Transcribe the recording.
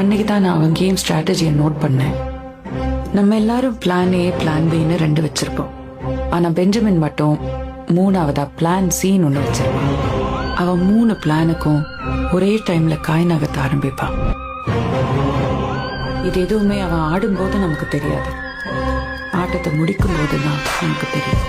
அன்னைக்கு தான் நான் அவன் கேம் ஸ்ட்ராட்டஜியை நோட் பண்ணேன். நம்ம எல்லாரும் பிளான் ஏ பிளான் பின்னு 2 வச்சிருப்போம். ஆனா பெஞ்சமின் மட்டும் 3ஆவதா பிளான் சின்னு ஒண்ணு வச்சிருப்பான். அவன் 3 பிளானுக்கும் ஒரே டைம்ல காய் நகர்த்த ஆரம்பிப்பான். இது எதுவுமே அவன் ஆடும்போது நமக்கு தெரியாது, ஆட்டத்தை முடிக்கும் போதுதான் நமக்கு தெரியும்.